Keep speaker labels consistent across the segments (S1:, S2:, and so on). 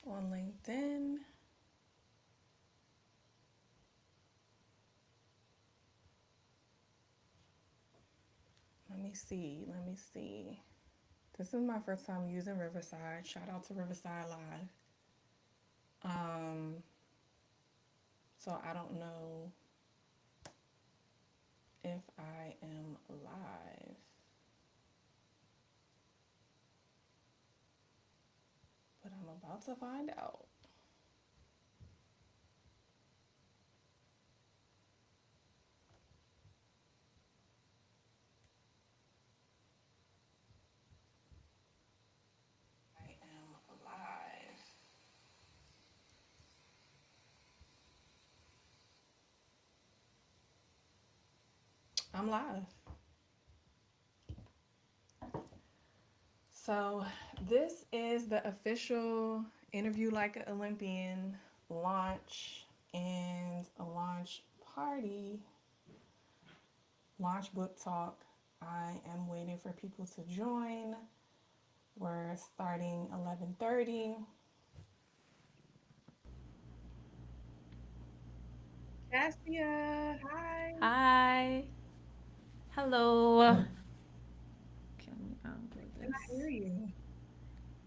S1: on LinkedIn. Let me see. This is my first time using Riverside. Shout out to Riverside Live. Um, so I don't know if I am live, but I'm about to find out. I am live. I'm live. So this is the official Interview Like an Olympian launch and a launch party, launch book talk. I am waiting for people to join. We're starting 11:30. Cassia, hi.
S2: Hi. Hello. Can we angle
S1: Can I hear
S2: this?
S1: you?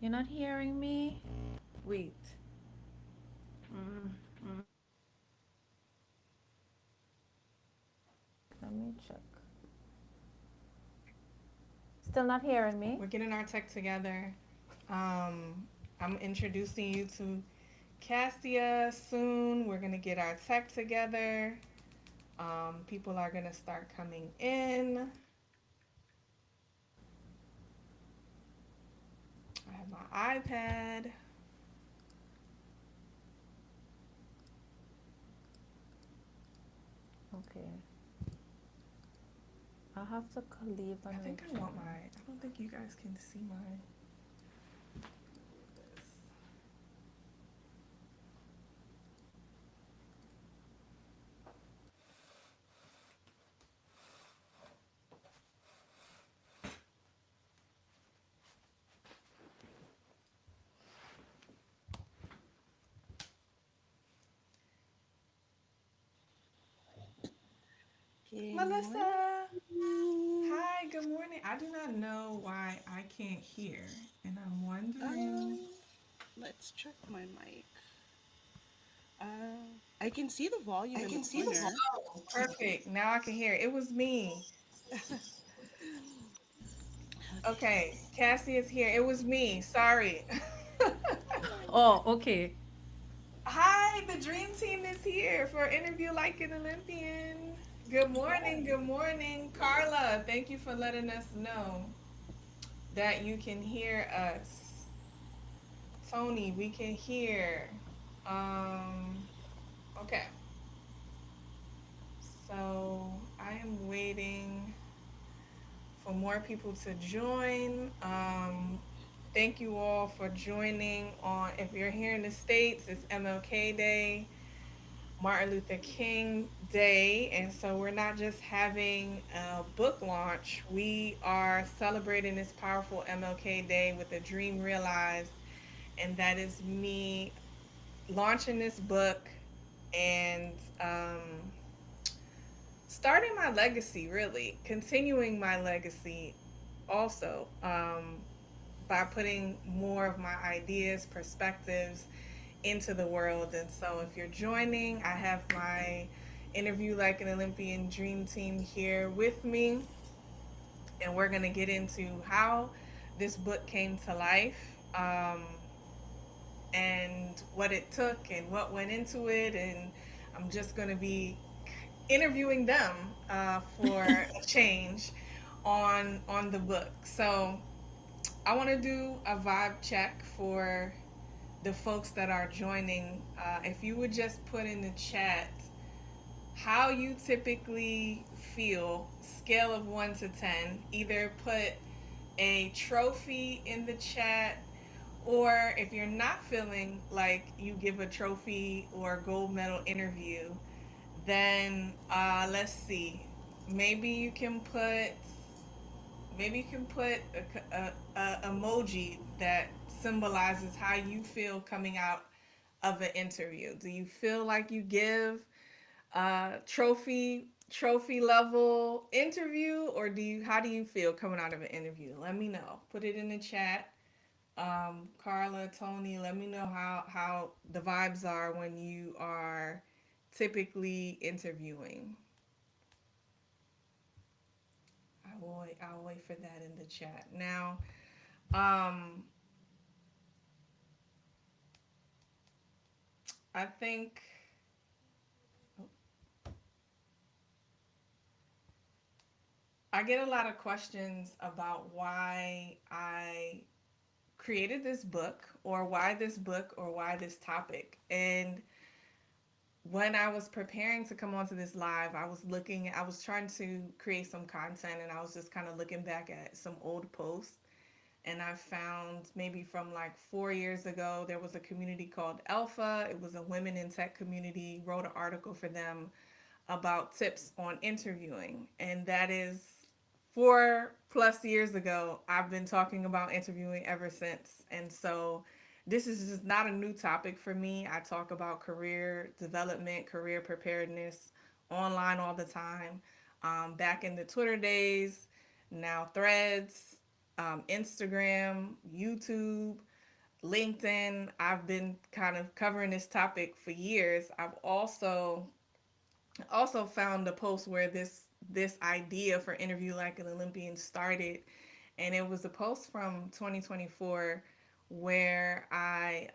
S2: You're not hearing me? Wait. Mm, mm. Let me check. Still not hearing me?
S1: We're getting our tech together. I'm introducing you to Cassia soon. We're gonna get our tech together. People are gonna start coming in. I have my iPad.
S2: Okay. I'll have to leave
S1: I
S2: and
S1: think I want my.
S2: rejoin.
S1: I don't think you guys can see my.
S3: Good
S1: Melissa,
S3: morning.
S1: hi. Good morning. I do not know why I can't hear, and I'm wondering.
S3: Um, let's check my mic. I can see the volume
S1: I
S3: in the
S1: can see the volume.
S3: corner.
S1: Oh, perfect. Now I can hear. It was me.
S3: Okay.
S1: Okay, Cassie is here. It was me. Sorry.
S2: Oh, okay.
S1: Hi, the dream team is here for Interview Like an Olympian. Good morning. Good morning. Carla, thank you for letting us know that you can hear us. Tony, we can hear. Um, okay. So I am waiting for more people to join. Thank you all for joining on. If you're here in the States, it's MLK Day, Martin Luther King Day. And so we're not just having a book launch, we are celebrating this powerful MLK Day with a dream realized. And that is me launching this book and starting my legacy, really, continuing my legacy also, by putting more of my ideas, perspectives into the world. And so, if you're joining, I have my Interview Like an Olympian Dream Team here with me, and we're going to get into how this book came to life. And what it took and what went into it. And I'm just going to be interviewing them for a change on the book. So I want to do a vibe check for the folks that are joining. If you would just put in the chat how you typically feel, scale of 1 to 10, either put a trophy in the chat, or if you're not feeling like you give a trophy or a gold medal interview, then let's see. Maybe you can put maybe you can put a emoji that symbolizes how you feel coming out of an interview. Do you feel like you give trophy level interview, or do you how do you feel coming out of an interview? Let me know. Put it in the chat. Carla, Tony, let me know how the vibes are when you are typically interviewing. I'll wait for that in the chat. Now, um, I think I get a lot of questions about why I created this book, or why this book, or why this topic. And when I was preparing to come onto this live, I was trying to create some content, and I was just kind of looking back at some old posts. And I found maybe from like 4 years ago, there was a community called Alpha. It was a women in tech community, wrote an article for them about tips on interviewing. And that is 4+ years ago. I've been talking about interviewing ever since. And so this is just not a new topic for me. I talk about career development, career preparedness online all the time. Back in the Twitter days, now Threads, Instagram, YouTube, LinkedIn. I've been kind of covering this topic for years. I've also found a post where this idea for interview like an Olympian started, and it was a post from 2024 where I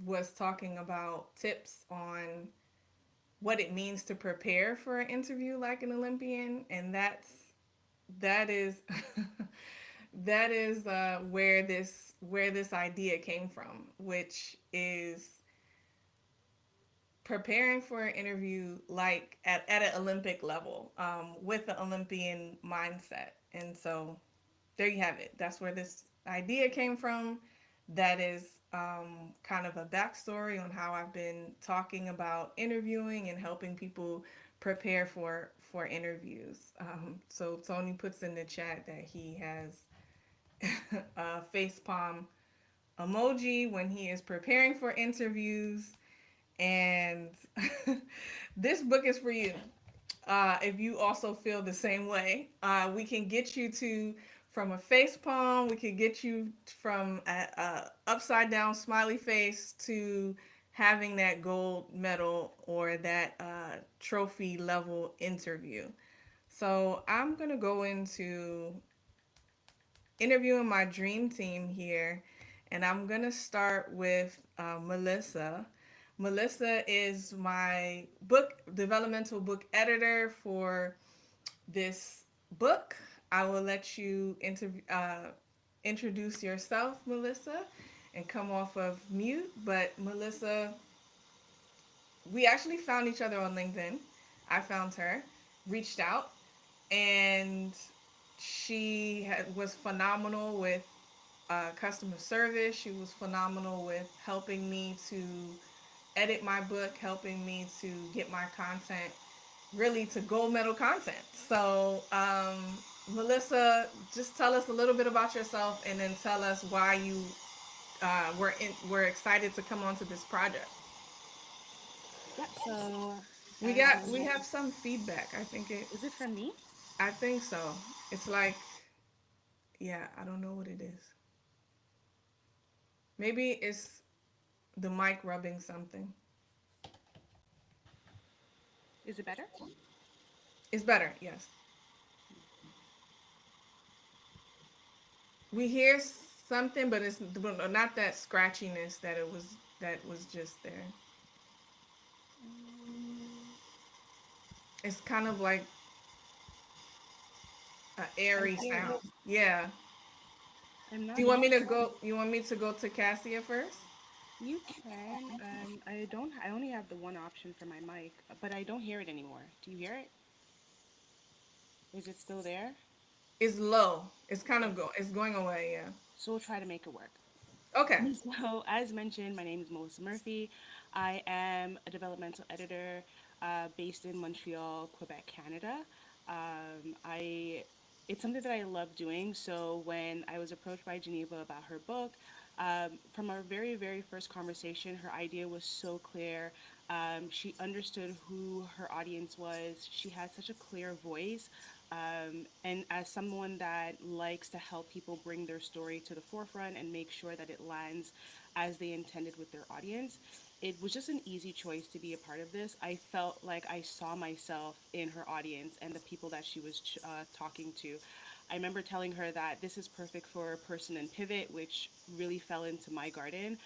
S1: was talking about tips on what it means to prepare for an interview like an Olympian, and that is that is where this idea came from, which is preparing for an interview like at an Olympic level, with the Olympian mindset. And so there you have it. That's where this idea came from. That is kind of a backstory on how I've been talking about interviewing and helping people prepare for interviews. So Tony puts in the chat that he has a face palm emoji when he is preparing for interviews. And this book is for you. If you also feel the same way, we can get you to from a face palm. We can get you from a upside down smiley face to having that gold medal or that trophy level interview. So I'm gonna go into interviewing my dream team here, and I'm gonna start with Melissa. Melissa is my book developmental book editor for this book. I will let you introduce yourself, Melissa, and come off of mute. But Melissa, we actually found each other on LinkedIn. I found her, reached out, and was phenomenal with customer service. She was phenomenal with helping me to edit my book, helping me to get my content really to gold medal content. So, Melissa, just tell us a little bit about yourself, and then tell us why you were excited to come onto this project.
S3: Yeah, so
S1: We have some feedback.
S3: is it from me?
S1: I think so. It's like, yeah, I don't know what it is. Maybe it's the mic rubbing something.
S3: Is it better?
S1: It's better, yes. We hear something, but it's not that scratchiness that was just there.
S3: Mm,
S1: It's kind of like an
S3: I
S1: airy
S3: hear it.
S1: sound. Yeah.
S3: I'm
S1: Do
S3: not
S1: you want me to
S3: sure.
S1: go? You want me to go to Cassia first?
S3: You can. I don't. I only have the one option for my mic, but I don't hear it anymore. Do you hear it? Is it still there?
S1: It's low. It's kind of
S3: Okay.
S1: go. It's going away. Yeah.
S3: So we'll try to make it work.
S1: Okay.
S3: So, as mentioned, my name is Melissa Murphy. I am a developmental editor based in Montreal, Quebec, Canada. I it's something that I love doing. So when I was approached by Geneva about her book, from our very, very first conversation, her idea was so clear. She understood who her audience was. She had such a clear voice. And as someone that likes to help people bring their story to the forefront and make sure that it lands as they intended with their audience, it was just an easy choice to be a part of this. I felt like I saw myself in her audience and the people that she was talking to. I remember telling her that this is perfect for Person and Pivot, which really fell into my garden.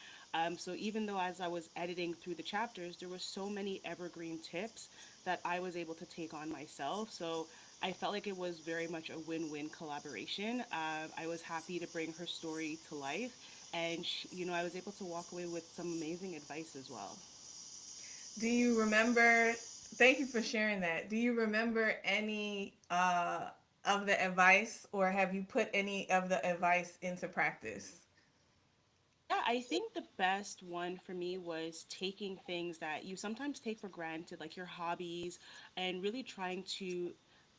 S3: So even though as I was editing through the chapters, there were so many evergreen tips that I was able to take on myself. So I felt like it was very much a win-win collaboration. I was happy to bring her story to life, and I was able to walk away with some amazing advice as well.
S1: Do you remember? Thank you for sharing that. Do you remember any of the advice, or have you put any of the advice into practice?
S3: Yeah, I think the best one for me was taking things that you sometimes take for granted, like your hobbies, and really trying to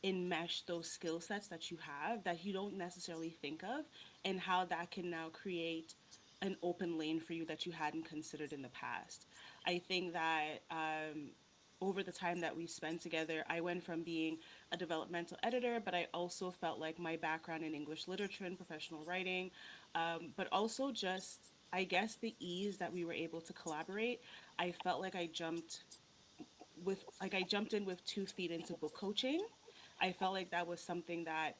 S3: enmesh those skill sets that you have that you don't necessarily think of, and how that can now create an open lane for you that you hadn't considered in the past. I think that over the time that we spent together, I went from being a developmental editor, but I also felt like my background in English literature and professional writing, but also just, I guess, the ease that we were able to collaborate. I felt like I jumped in with 2 feet into book coaching. I felt like that was something that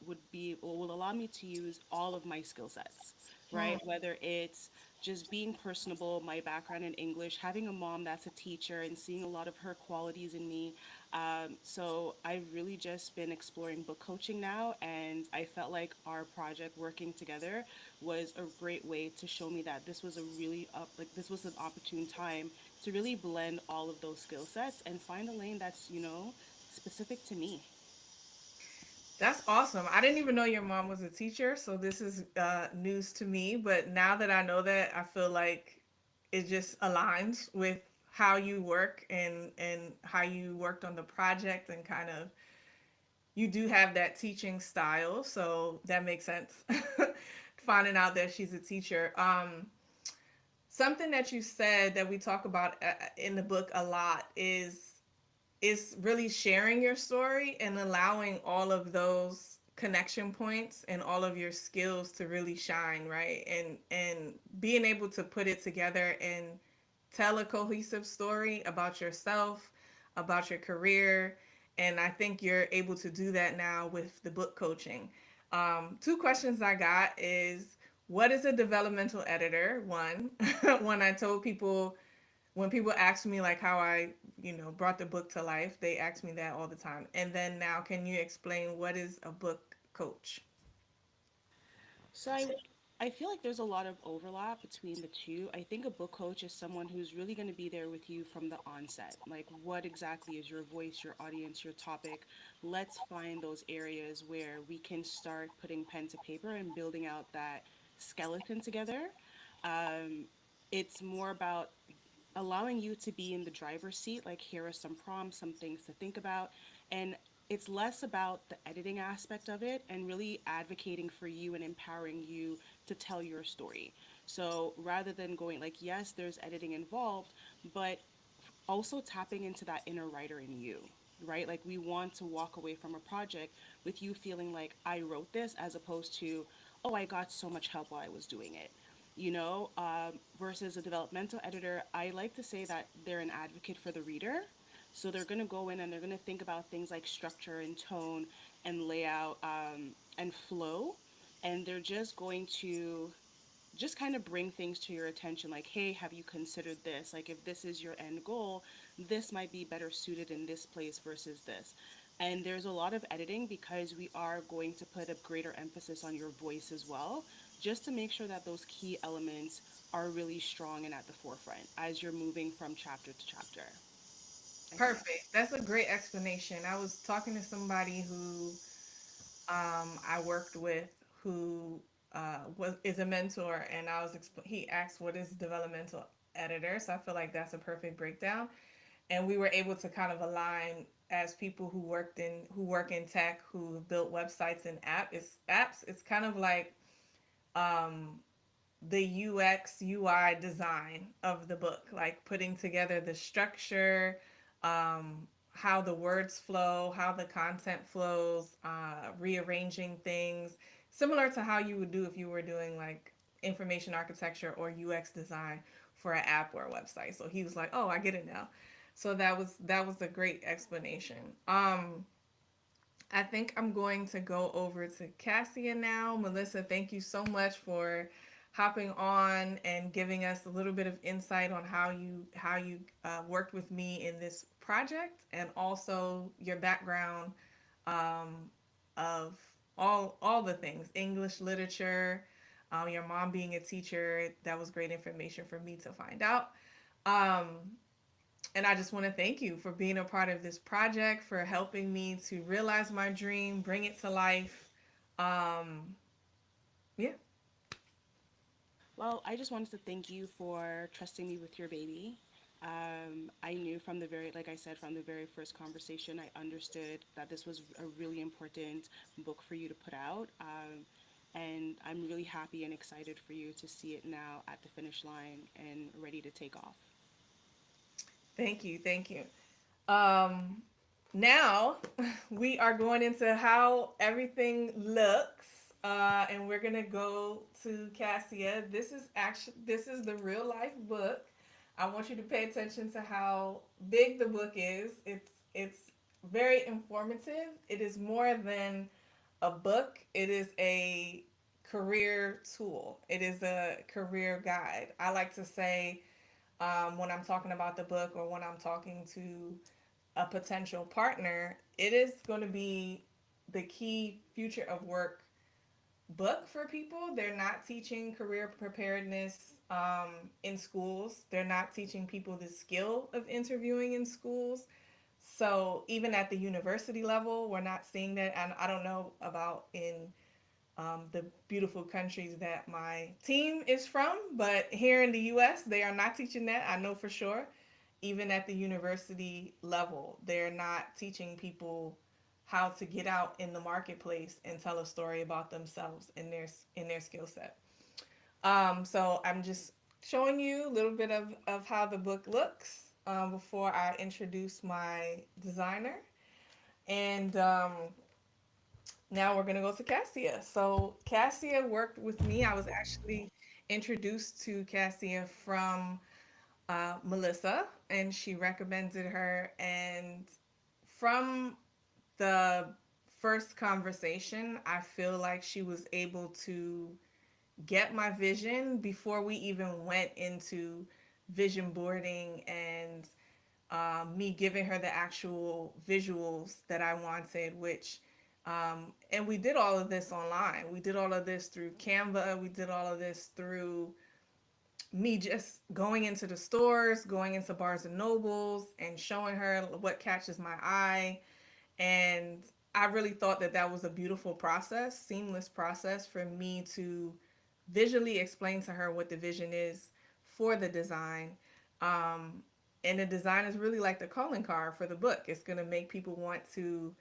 S3: will allow me to use all of my skill sets, right? Whether it's just being personable, my background in English, having a mom that's a teacher and seeing a lot of her qualities in me. So I've really just been exploring book coaching now, and I felt like our project working together was a great way to show me that this was a really like this was an opportune time to really blend all of those skill sets and find a lane that's, specific to me.
S1: That's awesome. I didn't even know your mom was a teacher, so this is news to me. But now that I know that, I feel like it just aligns with how you work and how you worked on the project, and kind of you do have that teaching style, so that makes sense. Finding out that she's a teacher. Something that you said that we talk about in the book a lot is really sharing your story and allowing all of those connection points and all of your skills to really shine, right? And being able to put it together and tell a cohesive story about yourself, about your career. And I think you're able to do that now with the book coaching. Two questions I got is, what is a developmental editor? One, when I told people, when people ask me like how I, brought the book to life, they ask me that all the time. And then now, can you explain what is a book coach?
S3: So I feel like there's a lot of overlap between the two. I think a book coach is someone who's really going to be there with you from the onset. Like, what exactly is your voice, your audience, your topic? Let's find those areas where we can start putting pen to paper and building out that skeleton together. Um, it's more about allowing you to be in the driver's seat, like here are some prompts, some things to think about. And it's less about the editing aspect of it and really advocating for you and empowering you to tell your story. So rather than going like, yes, there's editing involved, but also tapping into that inner writer in you, right? Like we want to walk away from a project with you feeling like I wrote this, as opposed to, oh, I got so much help while I was doing it. Versus a developmental editor, I like to say that they're an advocate for the reader. So they're going to go in and they're going to think about things like structure and tone and layout, and flow. And they're just going to just kind of bring things to your attention like, hey, have you considered this? Like, if this is your end goal, this might be better suited in this place versus this. And there's a lot of editing because we are going to put a greater emphasis on your voice as well, just to make sure that those key elements are really strong and at the forefront as you're moving from chapter to chapter. I think that.
S1: Perfect. That's a great explanation. I was talking to somebody who I worked with, who is a mentor, and he asked what is developmental editor. So I feel like that's a perfect breakdown, and we were able to kind of align as people who work in tech, who have built websites and apps, it's kind of like um, the UX UI design of the book, like putting together the structure, how the words flow, how the content flows, rearranging things, similar to how you would do if you were doing like information architecture or UX design for an app or a website. So he was like, "Oh, I get it now." So that was a great explanation. I think I'm going to go over to Cassia now. Melissa, thank you so much for hopping on and giving us a little bit of insight on how you worked with me in this project, and also your background of all the things, English literature, your mom being a teacher. That was great information for me to find out. Um, and I just want to thank you for being a part of this project, for helping me to realize my dream, bring it to life. Um, yeah,
S3: Well, I just wanted to thank you for trusting me with your baby. I knew from the very, like I said, from the very first conversation, I understood that this was a really important book for you to put out. And I'm really happy and excited for you to see it now at the finish line and ready to take off.
S1: thank you, thank you. Um, Now we are going into how everything looks, and we're gonna go to Cassia. This is the real life book. I want you to pay attention to how big the book is. It's very informative. It is more than a book. It is a career tool. It is a career guide. I like to say, when I'm talking about the book or when I'm talking to a potential partner, it is going to be the key future of work book for people. They're not teaching career preparedness in schools. They're not teaching people the skill of interviewing in schools. So even at the university level, we're not seeing that. And I don't know about in the beautiful countries that my team is from, but here in the US, they are not teaching that. I know for sure. Even at the university level, they're not teaching people how to get out in the marketplace and tell a story about themselves and their skill set. So I'm just showing you a little bit of how the book looks before I introduce my designer. And now we're gonna go to Cassia. So Cassia worked with me. I was actually introduced to Cassia from Melissa, and she recommended her. And from the first conversation, I feel like she was able to get my vision before we even went into vision boarding and me giving her the actual visuals that I wanted, which and we did all of this online. We did all of this through Canva. We did all of this through me just going into the stores, going into Barnes and Nobles, and showing her what catches my eye. And I really thought that that was a beautiful process, seamless process for me to visually explain to her what the vision is for the design. Um, and the design is really like the calling card for the book. It's going to make people want to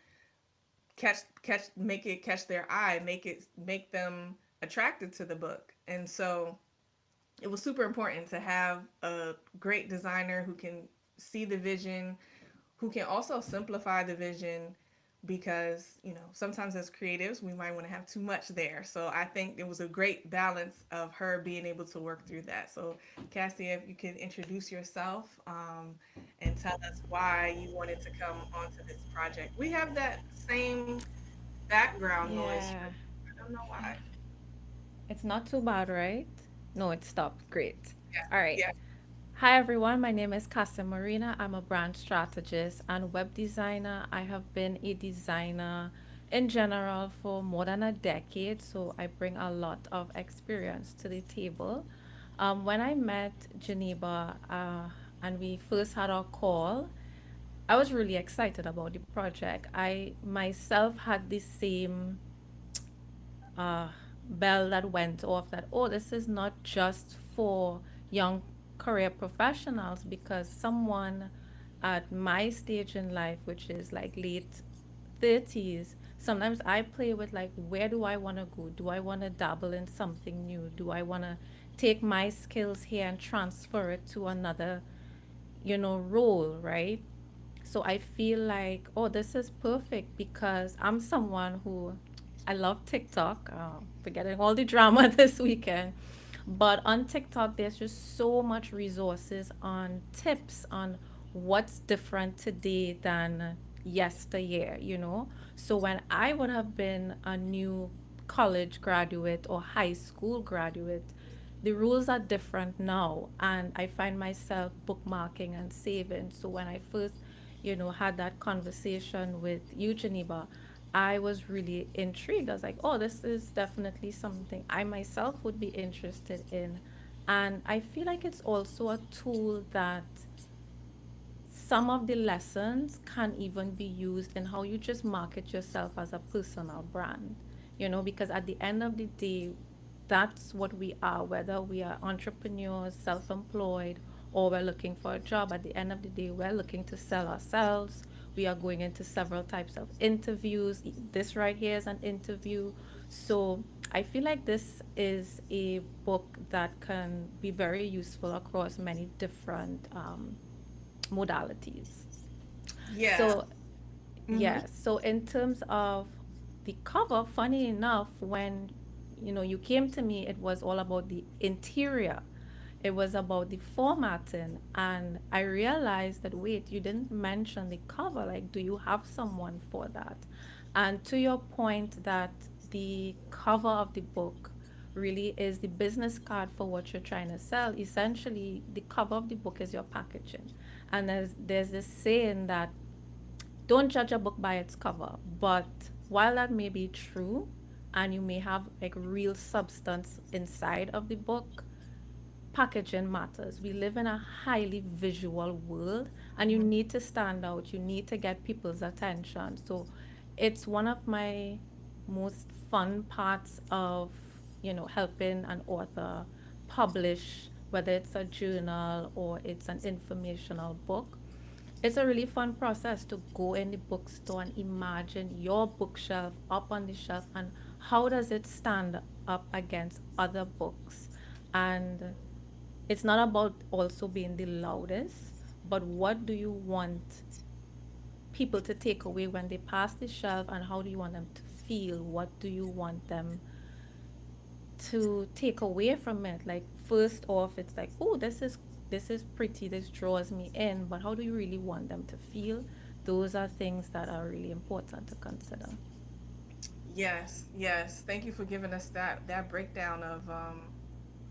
S1: make it catch their eye, make them attracted to the book. And so it was super important to have a great designer who can see the vision, who can also simplify the vision, because sometimes as creatives we might want to have too much there. So I think it was a great balance of her being able to work through that. So Cassie, if you could introduce yourself, and tell us why you wanted to come onto this project. We have that same background noise.
S2: Yeah.
S1: I don't know why.
S2: It's not too bad, right? No, it stopped. Great.
S1: Yeah,
S2: All right.
S1: yeah.
S2: Hi, everyone. My name is Casa Marina. I'm a brand strategist and web designer. I have been a designer in general for more than a decade, so I bring a lot of experience to the table. When I met Geneva and we first had our call, I was really excited about the project. I myself had the same uh, bell that went off that, oh, this is not just for young career professionals, because someone at my stage in life, which is like late 30s, sometimes I play with like, where do I want to go? Do I want to dabble in something new? Do I want to take my skills here and transfer it to another, role, right? So I feel like, oh, this is perfect because I'm someone who I love TikTok. Forgetting all the drama this weekend. But on TikTok, there's just so much resources on tips on what's different today than yesteryear. So when I would have been a new college graduate or high school graduate, the rules are different now, and I find myself bookmarking and saving. So when I first had that conversation with you, Geneva, I was really intrigued. I was like, oh, this is definitely something I myself would be interested in. And I feel like it's also a tool that some of the lessons can even be used in how you just market yourself as a personal brand, because at the end of the day, that's what we are, whether we are entrepreneurs, self employed, or we're looking for a job. At the end of the day, we're looking to sell ourselves. We are going into several types of interviews. This right here is an interview. So I feel like this is a book that can be very useful across many different modalities.
S1: Yeah.
S2: So,
S1: Hmm.
S2: yeah, so in terms of the cover, funny enough, when you came to me, it was all about the interior. It was about the formatting, and I realized that, wait, you didn't mention the cover. Like, do you have someone for that? And to your point that the cover of the book really is the business card for what you're trying to sell. Essentially, the cover of the book is your packaging. And there's this saying that don't judge a book by its cover. But while that may be true, and you may have like real substance inside of the book, packaging matters. We live in a highly visual world, and you need to stand out. You need to get people's attention. So it's one of my most fun parts of, helping an author publish, whether it's a journal or it's an informational book. It's a really fun process to go in the bookstore and imagine your bookshelf up on the shelf and how does it stand up against other books. And it's not about also being the loudest, but what do you want people to take away when they pass the shelf, and how do you want them to feel? What do you want them to take away from it? Like, first off, it's like, oh, this is pretty, this draws me in, but how do you really want them to feel? Those are things that are really important to consider.
S1: Yes, yes. Thank you for giving us that breakdown of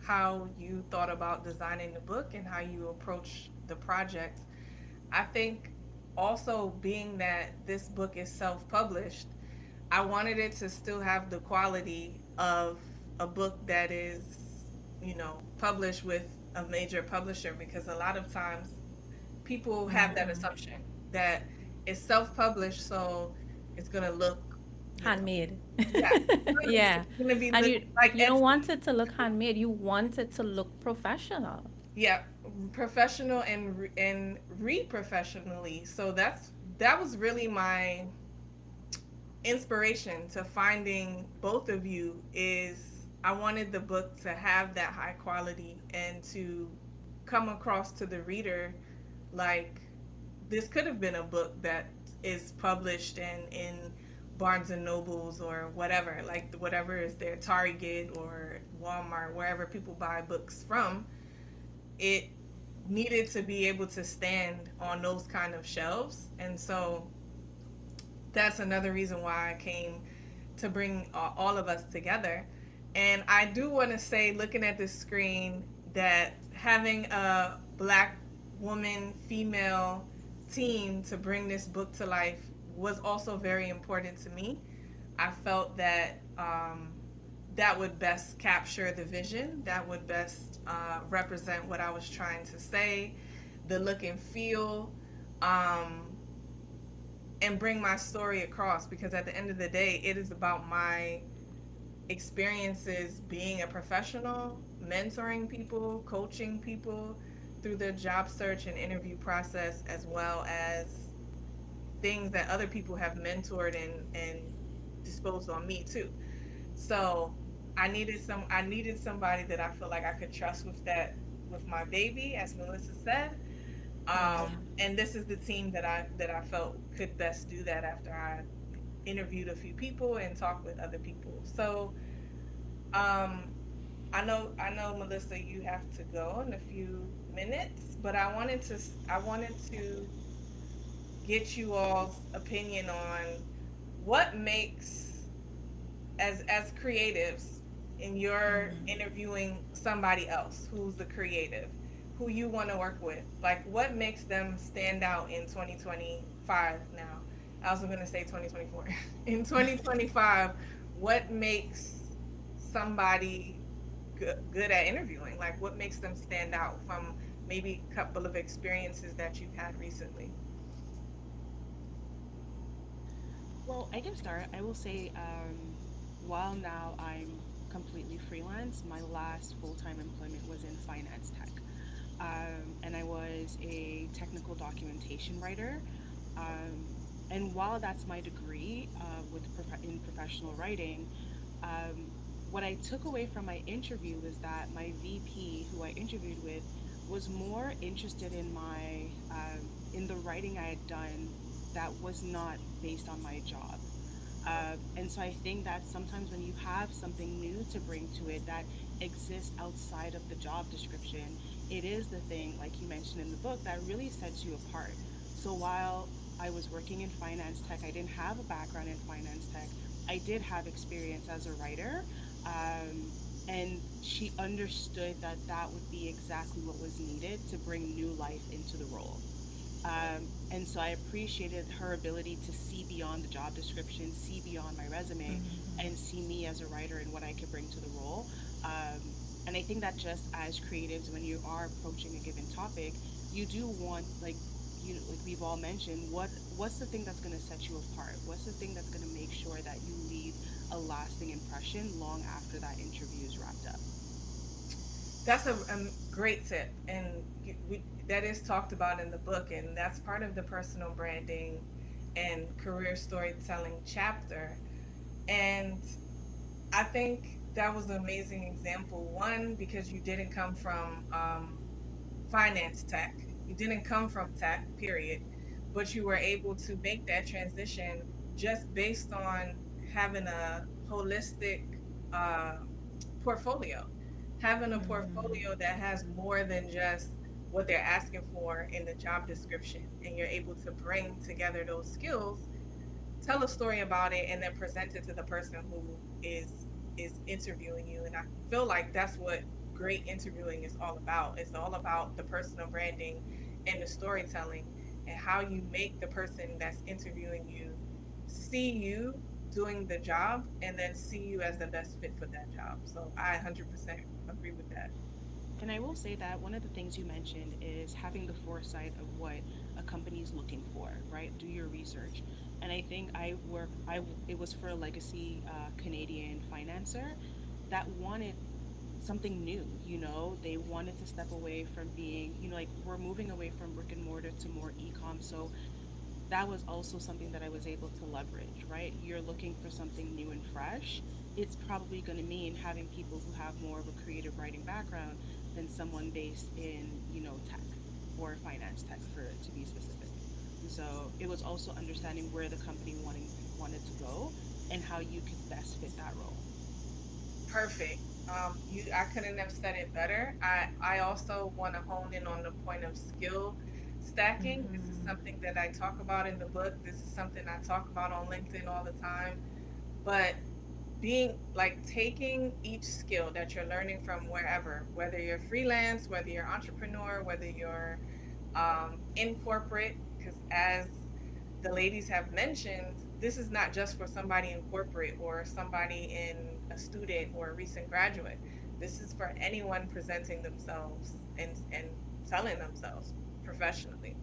S1: how you thought about designing the book and how you approach the project. I think also being that this book is self-published, I wanted it to still have the quality of a book that is, published with a major publisher, because a lot of times people have that assumption that it's self-published, so it's gonna look, you know,
S2: Handmade.
S1: yeah,
S2: Yeah.
S1: it's gonna be
S2: And
S1: look like
S2: you don't
S1: Etsy.
S2: want it to look handmade. You want it to look professional.
S1: Yeah, professional and re-professionally. So that was really my inspiration to finding both of you. Is I wanted the book to have that high quality and to come across to the reader like this could have been a book that is published in Barnes and Nobles or whatever, like whatever is their Target or Walmart, wherever people buy books from. It needed to be able to stand on those kind of shelves, and so that's another reason why I came to bring all of us together. And I do want to say, looking at this screen, that having a black woman, female team to bring this book to life was also very important to me. I felt that that would best capture the vision, that would best represent what I was trying to say, the look and feel. Um, and bring my story across, because at the end of the day it is about my experiences being a professional, mentoring people, coaching people, through the job search and interview process, as well as things that other people have mentored and disposed on me too. So I needed somebody that I feel like I could trust with that, with my baby, as Melissa said.
S2: Yeah.
S1: And this is the team that I felt could best do that after I interviewed a few people and talked with other people. So um, I know Melissa, you have to go in a few minutes, but I wanted to get you all's opinion on what makes, as creatives, in your interviewing somebody else who's the creative, who you want to work with, like what makes them stand out in 2025 now. I was going to say 2024. In 2025, what makes somebody good at interviewing? Like what makes them stand out from maybe a couple of experiences that you've had recently?
S3: Well, I can start. I will say, while now I'm completely freelance, my last full-time employment was in finance tech. And I was a technical documentation writer. Um, and while that's my degree in professional writing, um, what I took away from my interview was that my VP, who I interviewed with, was more interested in my in the writing I had done that was not based on my job. And so I think that sometimes when you have something new to bring to it that exists outside of the job description, it is the thing, like you mentioned in the book, that really sets you apart. So while I was working in finance tech, I didn't have a background in finance tech. I did have experience as a writer. Um, and she understood that that would be exactly what was needed to bring new life into the role. And so I appreciated her ability to see beyond the job description, see beyond my resume, and see me as a writer and what I could bring to the role. And I think that just as creatives, when you are approaching a given topic, you do want, like we've all mentioned, what's the thing that's going to set you apart? What's the thing that's going to make sure that you leave a lasting impression long after that interview is wrapped up?
S1: That's a great tip, and that is talked about in the book, and that's part of the personal branding and career storytelling chapter. And I think that was an amazing example. One, because you didn't come from finance tech, you didn't come from tech, period, but you were able to make that transition just based on having a holistic uh, portfolio, having a portfolio that has more than just what they're asking for in the job description, and you're able to bring together those skills, tell a story about it, and then present it to the person who is interviewing you. And I feel like that's what great interviewing is all about. It's all about the personal branding and the storytelling, and how you make the person that's interviewing you see you doing the job, and then see you as the best fit for that job. So I 100% agree with that.
S3: And I will say that one of the things you mentioned is having the foresight of what a company is looking for, right? Do your research. And I think it was for a legacy Canadian financer that wanted something new. They wanted to step away from being, like we're moving away from brick and mortar to more e-com. So that was also something that I was able to leverage, right? You're looking for something new and fresh. It's probably going to mean having people who have more of a creative writing background than someone based in, tech or finance tech for to be specific. And so it was also understanding where the company wanted to go and how you could best fit that role.
S1: Perfect. I couldn't have said it better. I also want to hone in on the point of skill stacking. This is something that I talk about in the book. This is something I talk about on LinkedIn all the time. But being like taking each skill that you're learning from wherever, whether you're freelance, whether you're entrepreneur, whether you're in corporate, because as the ladies have mentioned, this is not just for somebody in corporate or somebody in a student or a recent graduate. This is for anyone presenting themselves and selling themselves professionally.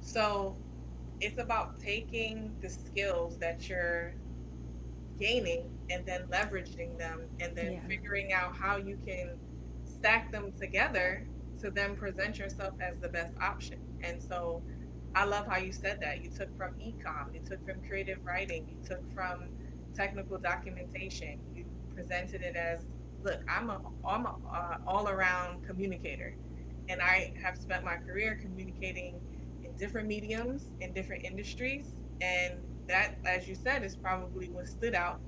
S1: So it's about taking the skills that you're gaining and then leveraging them, and then
S2: Yeah.
S1: figuring out how you can stack them together to then present yourself as the best option. And so I love how you said that. You took from ecom, you took from creative writing, you took from technical documentation. You presented it as, look, I'm a all around communicator, and I have spent my career communicating in different mediums in different industries, and that, as you said, is probably what stood out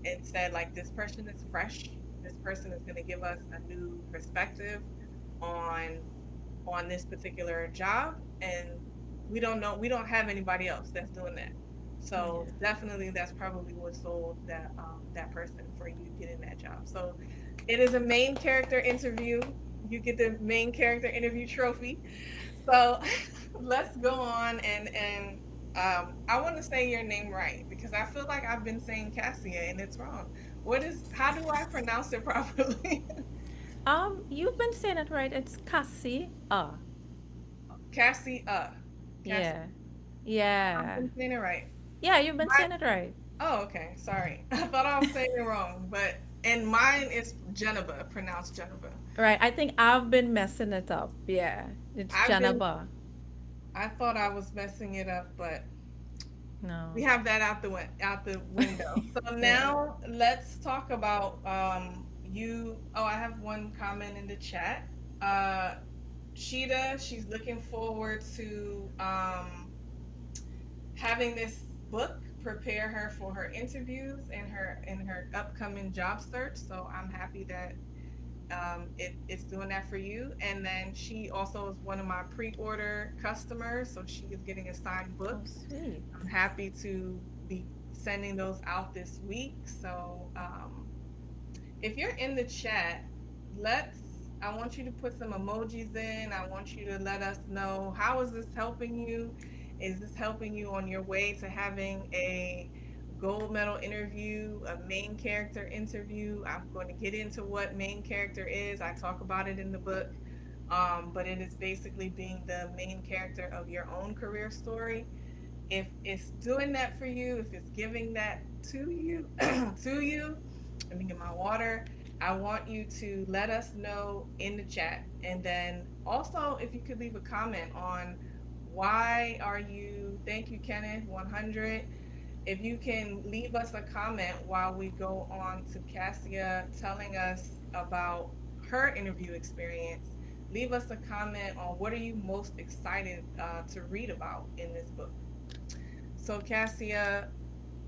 S1: and said, like, this person is fresh. This person is going to give us a new perspective on this particular job, and we don't have anybody else that's doing that. So
S2: Yeah.
S1: definitely that's probably what sold that person for you getting that job. So it is a main character interview. You get the main character interview trophy. So let's go on, and I want to say your name right because I feel like I've been saying Cassia and it's wrong. How do I pronounce it properly?
S2: You've been saying it right. It's Cassie.
S1: Cassie, Cassie.
S2: Yeah.
S1: I've
S2: Yeah.
S1: been saying it right.
S2: Yeah, you've been
S1: My,
S2: saying it right.
S1: oh, okay. Sorry. I thought I was saying it wrong, but and mine is Geneva, pronounced Geneva.
S2: Right. I think I've been messing it up. Yeah. It's
S1: I've been
S2: Janaba.
S1: I thought I was messing it up, but we
S2: No.
S1: have that out the window. So
S2: Yeah.
S1: now let's talk about you. Oh, I have one comment in the chat. Uh Sheeta, she's looking forward to having this book prepare her for her interviews and her upcoming job search. So I'm happy that it's doing that for you. And then she also is one of my pre-order customers, so she is getting a signed book.
S2: Oh, sweet.
S1: I'm happy to be sending those out this week. So if you're in the chat, let's I want you to put some emojis in. I want you to let us know, how is this helping you? Is this helping you on your way to having a gold medal interview, a main character interview? I'm going to get into what main character is. I talk about it in the book. But it is basically being the main character of your own career story. If it's doing that for you, if it's giving that to you, to you, let me get my water. I want you to let us know in the chat. And then also, if you could leave a comment on thank you, Kenneth, 100. If you can leave us a comment while we go on to Cassia telling us about her interview experience, leave us a comment on what are you most excited to read about in this book. So, Cassia,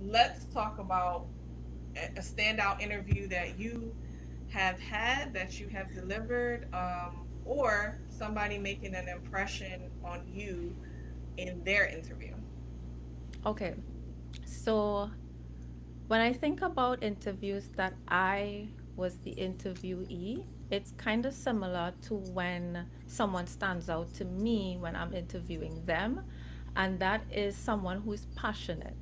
S1: let's talk about a standout interview that you have had, that you have delivered, or somebody making an impression on you in their interview.
S2: Okay. So when I think about interviews that I was the interviewee, it's kind of similar to when someone stands out to me when I'm interviewing them, and that is someone who is passionate.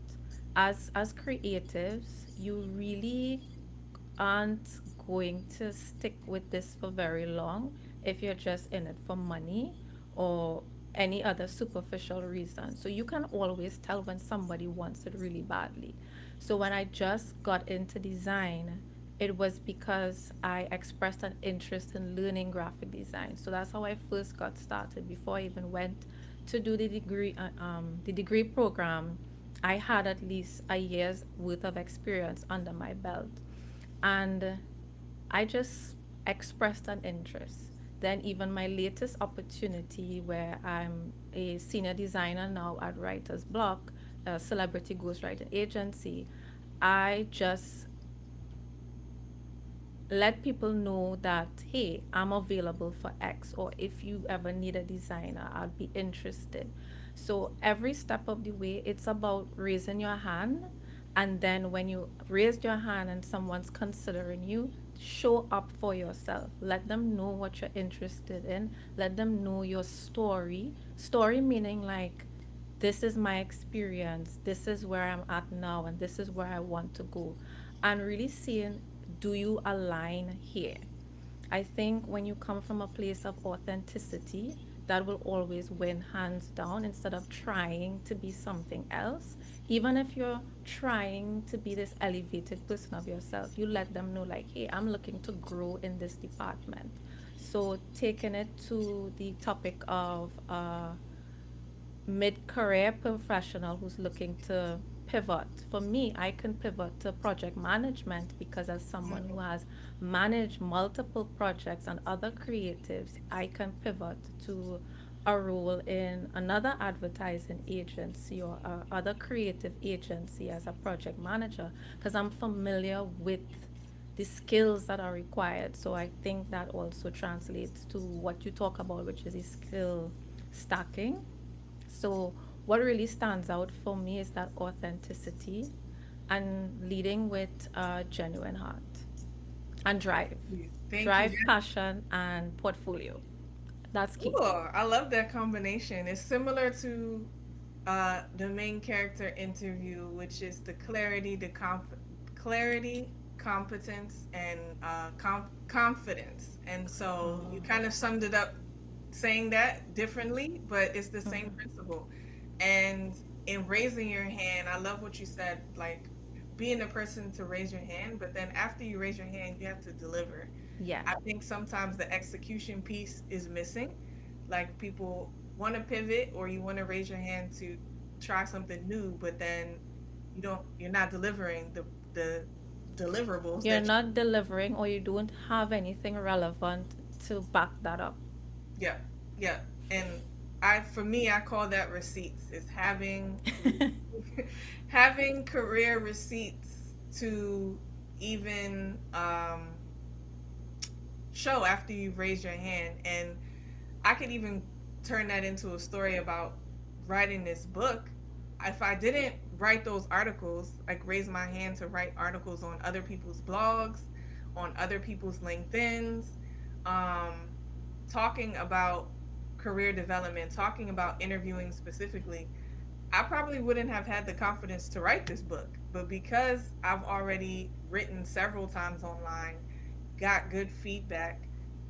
S2: As creatives, you really aren't going to stick with this for very long if you're just in it for money or any other superficial reason. So you can always tell when somebody wants it really badly. So when I just got into design, it was because I expressed an interest in learning graphic design. So that's how I first got started. Before I even went to do the degree program, I had at least a year's worth of experience under my belt. And I just expressed an interest. Then, even my latest opportunity, where I'm a senior designer now at Writer's Block, a celebrity ghostwriting agency, I just let people know that, hey, I'm available for X, or if you ever need a designer, I'll be interested. So every step of the way, it's about raising your hand. And then when you raise your hand and someone's considering you, show up for yourself. Let them know what you're interested in. Let them know your story. Story meaning like, this is my experience, this is where I'm at now, and this is where I want to go. And really seeing, do you align here? I think when you come from a place of authenticity, that will always win hands down instead of trying to be something else. Even if you're trying to be this elevated person of yourself, you let them know, like, hey, I'm looking to grow in this department. So taking it to the topic of mid-career professional who's looking to pivot. For me, I can pivot to project management because as someone who has managed multiple projects and other creatives, I can pivot to a role in another advertising agency or other creative agency as a project manager because I'm familiar with the skills that are required. So I think that also translates to what you talk about, which is the skill stacking. So, what really stands out for me is that authenticity and leading with a genuine heart and drive.
S1: Thank you.
S2: Drive, passion, and portfolio. That's key.
S1: Ooh, I love that combination. It's similar to the main character interview, which is the clarity, competence, and confidence. And so you kind of summed it up saying that differently, but it's the same principle. And in raising your hand, I love what you said, like being the person to raise your hand, but then after you raise your hand, you have to deliver.
S2: Yeah.
S1: I think sometimes the execution piece is missing. Like people want to pivot or you want to raise your hand to try something new, but then you're not delivering the deliverables
S2: You're
S1: that
S2: not delivering or you don't have anything relevant to back that up.
S1: yeah, yeah. And for me, I call that receipts. Is having having career receipts to even show after you've raised your hand. And I could even turn that into a story about writing this book. If I didn't write those articles, like raise my hand to write articles on other people's blogs, on other people's LinkedIn's, um, talking about career development, talking about interviewing specifically, I probably wouldn't have had the confidence to write this book. But because I've already written several times online, got good feedback,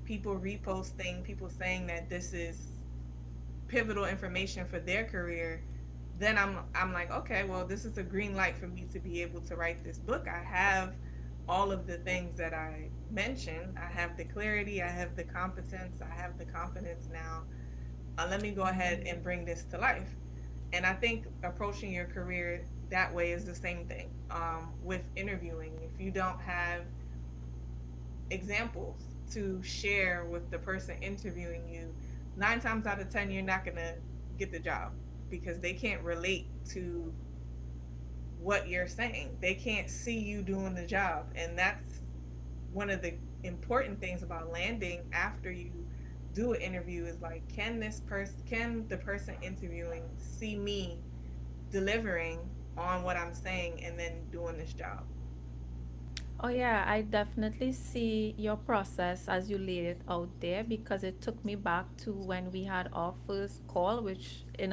S1: people reposting, people saying that this is pivotal information for their career, then I'm like, okay, well, this is a green light for me to be able to write this book. I have all of the things that I mentioned. I have the clarity, I have the competence, I have the confidence now. Let me go ahead and bring this to life. And I think approaching your career that way is the same thing with interviewing. If you don't have examples to share with the person interviewing you, 9 times out of 10, you're not going to get the job because they can't relate to what you're saying. They can't see you doing the job. And that's one of the important things about landing after you do an interview is like, can the person interviewing see me delivering on what I'm saying and then doing this job?
S2: Oh, yeah, I definitely see your process as you laid it out there because it took me back to when we had our first call, which in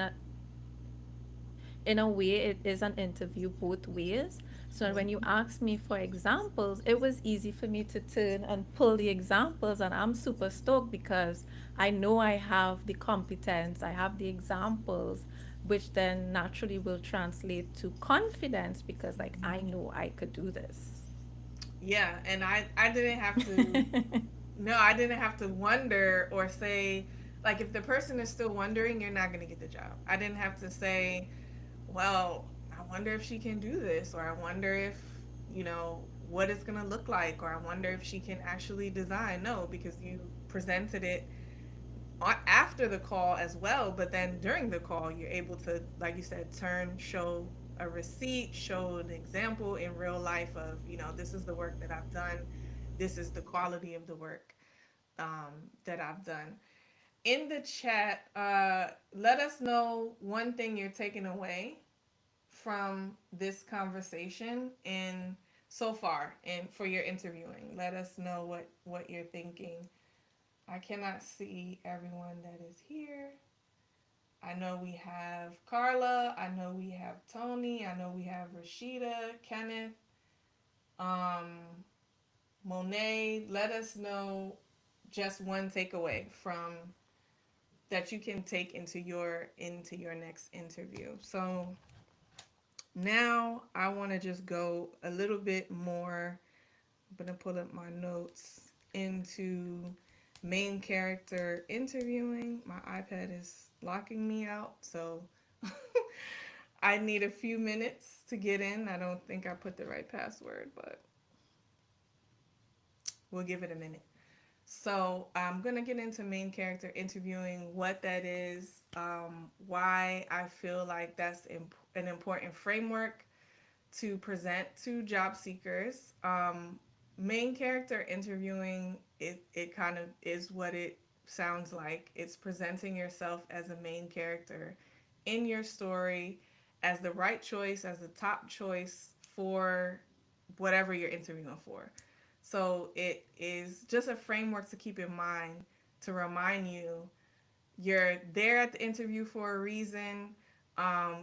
S2: a way it is an interview both ways. So when you asked me for examples, it was easy for me to turn and pull the examples, and I'm super stoked because I know I have the competence, I have the examples, which then naturally will translate to confidence because like I know I could do this.
S1: Yeah, and I didn't have to. No, I didn't have to wonder or say, like, if the person is still wondering, you're not going to get the job. I didn't have to say, well, I wonder if she can do this, or I wonder if, what it's going to look like, or I wonder if she can actually design. No, because you presented it after the call as well, but then during the call, you're able to, like you said, show a receipt, show an example in real life of, this is the work that I've done, this is the quality of the work that I've done. In the chat, let us know one thing you're taking away from this conversation and so far and for your interviewing. Let us know what you're thinking. I cannot see everyone that is here. I know we have Carla. I know we have Tony. I know we have Rashida, Kenneth, um, Monet. Let us know just one takeaway from that you can take into your next interview. So now I want to just go a little bit more. I'm gonna pull up my notes into main character interviewing. My iPad is locking me out, so I need a few minutes to get in. I don't think I put the right password, but we'll give it a minute. So I'm gonna get into main character interviewing, what that is, why I feel like that's an important framework to present to job seekers. Main character interviewing, it kind of is what it sounds like. It's presenting yourself as a main character in your story as the right choice, as the top choice for whatever you're interviewing for. So it is just a framework to keep in mind to remind you you're there at the interview for a reason.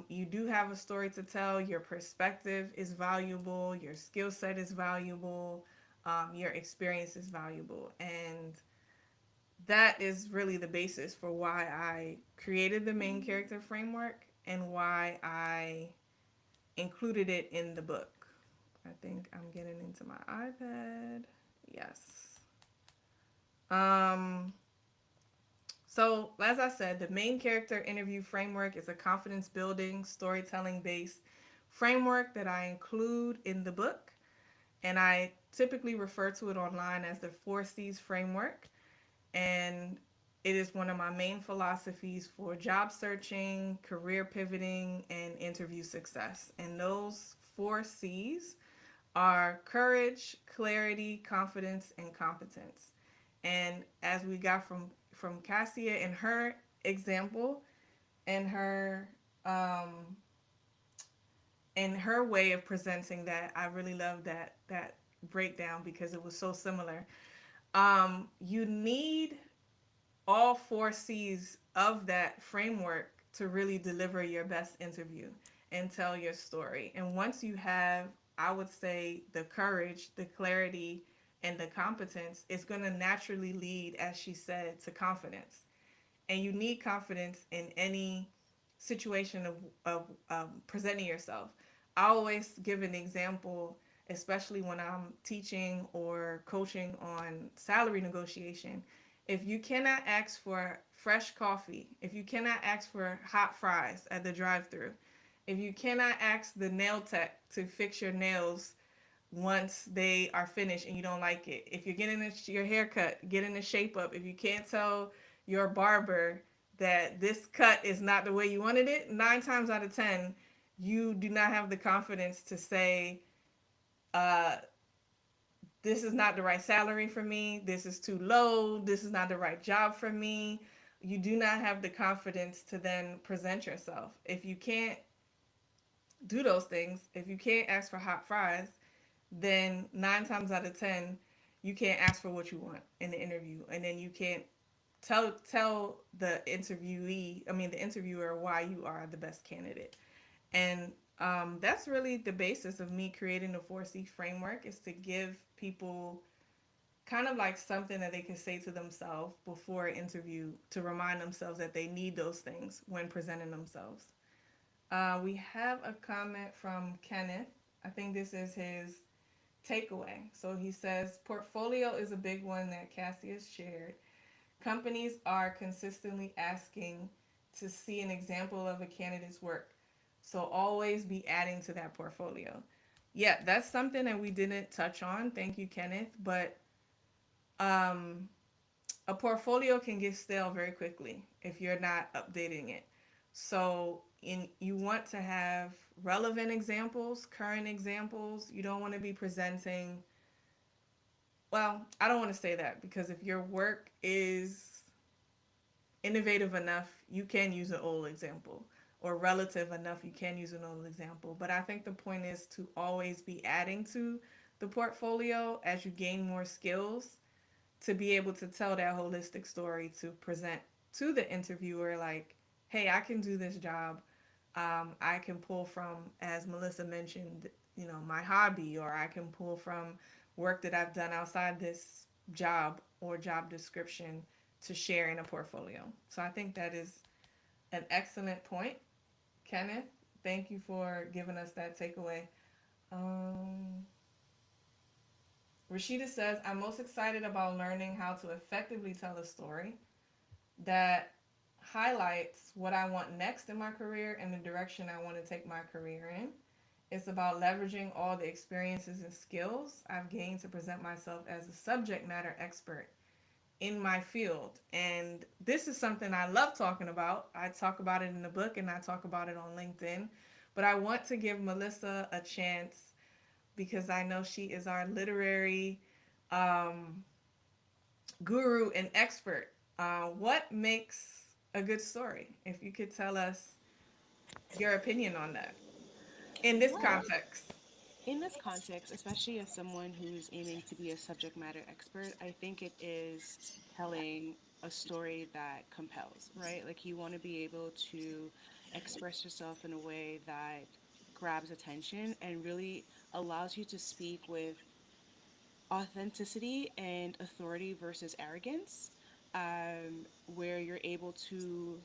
S1: You do have a story to tell. Your perspective is valuable. Your skill set is valuable. Your experience is valuable. And that is really the basis for why I created the main character framework and why I included it in the book. I think I'm getting into my iPad. Yes. Um, So, as I said, the main character interview framework is a confidence building, storytelling based framework that I include in the book. And I typically refer to it online as the 4C's framework. And it is one of my main philosophies for job searching, career pivoting, and interview success. And those 4C's are courage, clarity, confidence, and competence. And as we got from Cassia in her example and um, her way of presenting that, I really love that breakdown because it was so similar. You need all 4C's of that framework to really deliver your best interview and tell your story. And once you have, I would say, the courage, the clarity, and the competence, it's going to naturally lead, as she said, to confidence. And you need confidence in any situation of presenting yourself. I always give an example, especially when I'm teaching or coaching on salary negotiation. If you cannot ask for fresh coffee, if you cannot ask for hot fries at the drive through, if you cannot ask the nail tech to fix your nails once they are finished and you don't like it. If you're getting your haircut, getting the shape up. If you can't tell your barber that this cut is not the way you wanted it, 9 times out of 10, you do not have the confidence to say, uh, this is not the right salary for me. This is too low. This is not the right job for me. You do not have the confidence to then present yourself. If you can't do those things, if you can't ask for hot fries, then 9 times out of 10, you can't ask for what you want in the interview, and then you can't tell the interviewee, I mean the interviewer, why you are the best candidate. And that's really the basis of me creating the 4C framework, is to give people kind of like something that they can say to themselves before an interview to remind themselves that they need those things when presenting themselves. We have a comment from Kenneth. I think this is his takeaway. So he says, portfolio is a big one that Cassie has shared. Companies are consistently asking to see an example of a candidate's work. So always be adding to that portfolio. Yeah, that's something that we didn't touch on. Thank you, Kenneth. But um, a portfolio can get stale very quickly if you're not updating it. So you want to have relevant examples, current examples. You don't want to be presenting, well, I don't want to say that, because if your work is innovative enough, you can use an old example, or relative enough, you can use an old example. But I think the point is to always be adding to the portfolio as you gain more skills, to be able to tell that holistic story, to present to the interviewer like, hey, I can do this job. I can pull from, as Melissa mentioned, my hobby, or I can pull from work that I've done outside this job or job description to share in a portfolio. So I think that is an excellent point, Kenneth. Thank you for giving us that takeaway. Um, Rashida says, I'm most excited about learning how to effectively tell a story that highlights what I want next in my career and the direction I want to take my career in. It's about leveraging all the experiences and skills I've gained to present myself as a subject matter expert in my field. And this is something I love talking about. I talk about it in the book and I talk about it on LinkedIn. But I want to give Melissa a chance because I know she is our literary um, guru and expert. What makes a good story? If you could tell us your opinion on that in this
S3: Yeah.
S1: context.
S3: In this context, especially as someone who's aiming to be a subject matter expert, I think it is telling a story that compels, right? Like you want to be able to express yourself in a way that grabs attention and really allows you to speak with authenticity and authority versus arrogance, where you're able to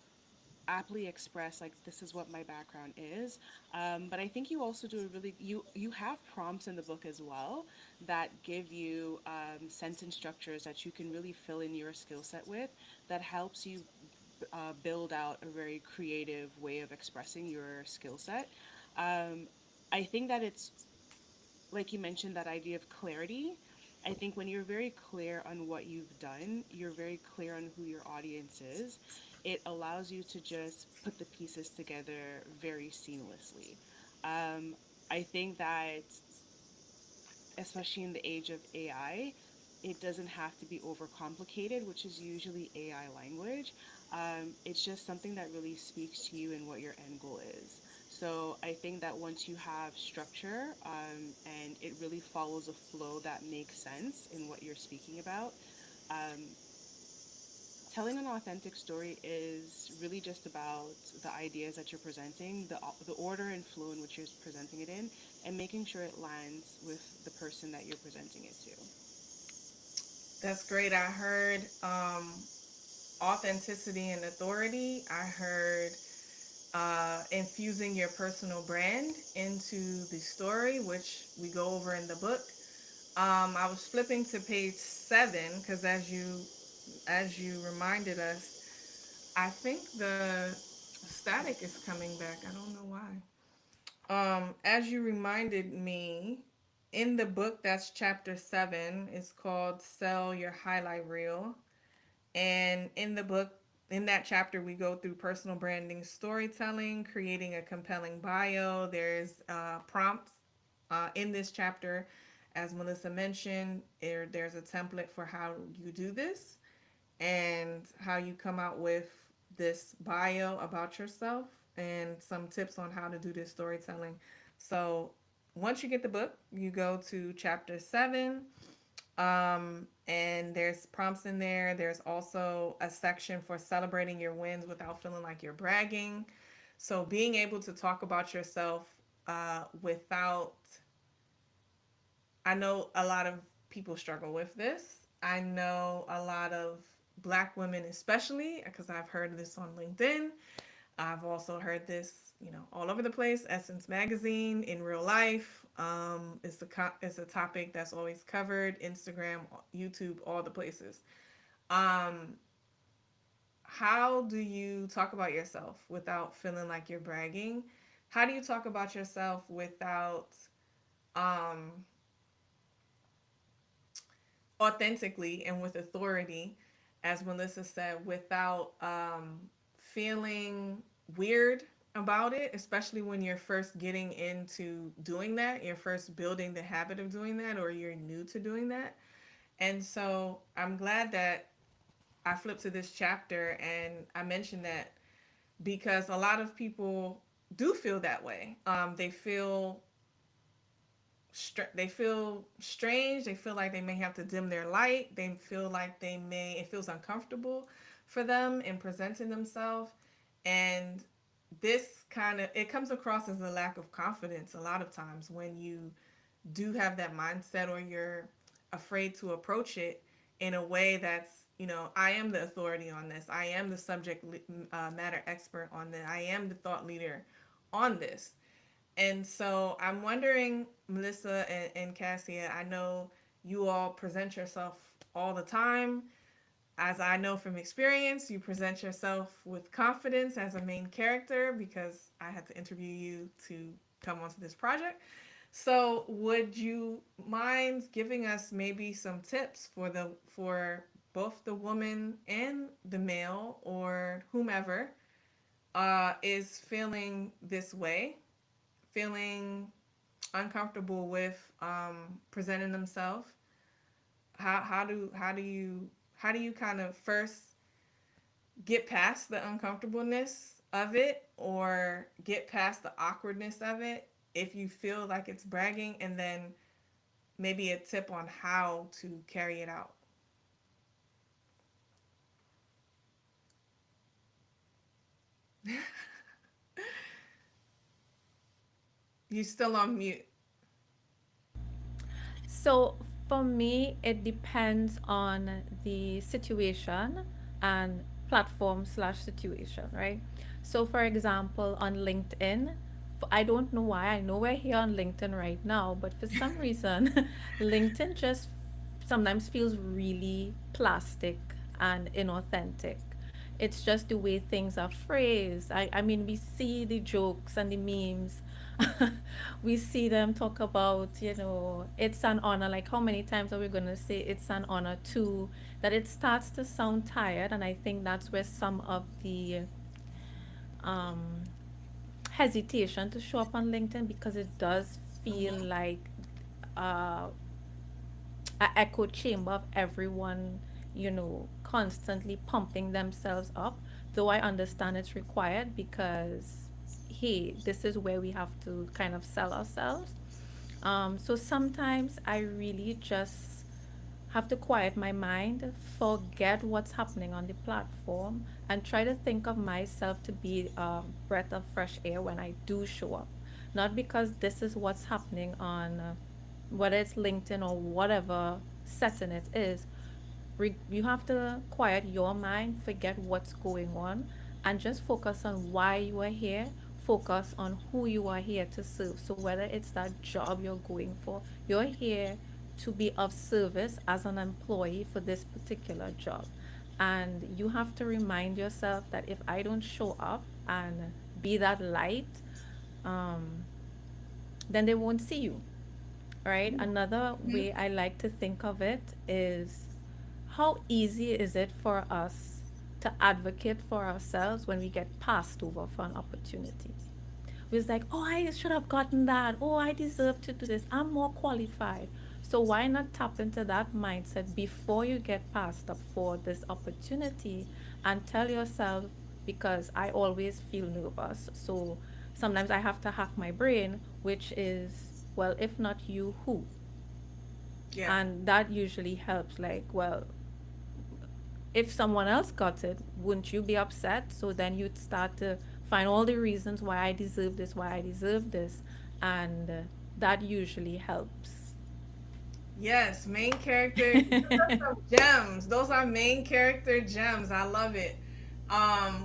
S3: aptly express like this is what my background is. But I think you also do a really you have prompts in the book as well that give you sentence structures that you can really fill in your skill set with, that helps you build out a very creative way of expressing your skill set. um, I think that it's like you mentioned, that idea of clarity. I think when you're very clear on what you've done, you're very clear on who your audience is, it allows you to just put the pieces together very seamlessly. Um, I think that, especially in the age of AI, it doesn't have to be overcomplicated, which is usually AI language. It's just something that really speaks to you and what your end goal is. So I think that once you have structure, and it really follows a flow that makes sense in what you're speaking about, um, telling an authentic story is really just about the ideas that you're presenting, the order and flow in which you're presenting it in, and making sure it lands with the person that you're presenting it to.
S1: That's great. I heard authenticity and authority. I heard infusing your personal brand into the story, which we go over in the book. I was flipping to page 7 because as you reminded us, I think the static is coming back. I don't know why. As you reminded me, in the book, that's chapter 7. It's called "Sell Your Highlight Reel." And in the book, in that chapter, we go through personal branding, storytelling, creating a compelling bio. There's prompts in this chapter. As Melissa mentioned, there's a template for how you do this and how you come out with this bio about yourself and some tips on how to do this storytelling. So once you get the book, you go to chapter 7, and there's prompts in there. There's also a section for celebrating your wins without feeling like you're bragging. So being able to talk about yourself without, I know a lot of people struggle with this. I know a lot of black women, especially because I've heard this on LinkedIn. I've also heard this, all over the place. Essence Magazine, in real life. It's a topic that's always covered. Instagram, YouTube, all the places. Um, how do you talk about yourself without feeling like you're bragging? How do you talk about yourself without um, authentically and with authority, as Melissa said, without feeling weird about it, especially when you're first getting into doing that, you're first building the habit of doing that, or you're new to doing that. And so I'm glad that I flipped to this chapter and I mentioned that because a lot of people do feel that way. They feel strange. They feel like they may have to dim their light. They feel like it feels uncomfortable for them in presenting themselves. And this it comes across as a lack of confidence a lot of times when you do have that mindset or you're afraid to approach it in a way that's, I am the authority on this. I am the subject matter expert on this. I am the thought leader on this. And so I'm wondering, Melissa and Cassia, I know You all present yourself all the time. As I know from experience, you present yourself with confidence as a main character because I had to interview you to come onto this project. So, would you mind giving us maybe some tips for both the woman and the male or whomever is feeling this way, feeling uncomfortable with presenting themselves? How do you kind of first get past the uncomfortableness of it or get past the awkwardness of it if you feel like it's bragging, and then maybe a tip on how to carry it out? You still on mute.
S2: So for me, it depends on the situation and platform slash situation, right? So for example, on LinkedIn, I don't know why. I know we're here on LinkedIn right now, but for some reason, LinkedIn just sometimes feels really plastic and inauthentic. It's just the way things are phrased. I mean, we see the jokes and the memes. We see them talk about, it's an honor. Like, how many times are we going to say it's an honor to, that it starts to sound tired? And I think that's where some of the um, hesitation to show up on LinkedIn, because it does feel
S1: Mm-hmm.
S2: like uh, a echo chamber of everyone, constantly pumping themselves up. Though I understand it's required because, hey, this is where we have to kind of sell ourselves. So sometimes I really just have to quiet my mind, forget what's happening on the platform, and try to think of myself to be a breath of fresh air when I do show up. Not because this is what's happening on, whether it's LinkedIn or whatever setting it is. You have to quiet your mind, forget what's going on, and just focus on why you are here. Focus on who you are here to serve. So whether it's that job you're going for, you're here to be of service as an employee for this particular job. And you have to remind yourself that if I don't show up and be that light, um, then they won't see you, right? Another
S1: Mm-hmm.
S2: way I like to think of it is, how easy is it for us to advocate for ourselves when we get passed over for an opportunity? We're like, oh, I should have gotten that. Oh, I deserve to do this. I'm more qualified. So why not tap into that mindset before you get passed up for this opportunity and tell yourself, because I always feel nervous. So sometimes I have to hack my brain, which is, well, if not you, who?
S1: Yeah.
S2: And that usually helps. Like, well, if someone else got it, wouldn't you be upset? So then you'd start to find all the reasons why I deserve this, why I deserve this. And that usually helps.
S1: Yes, main character. Those are some gems. Those are main character gems. I love it.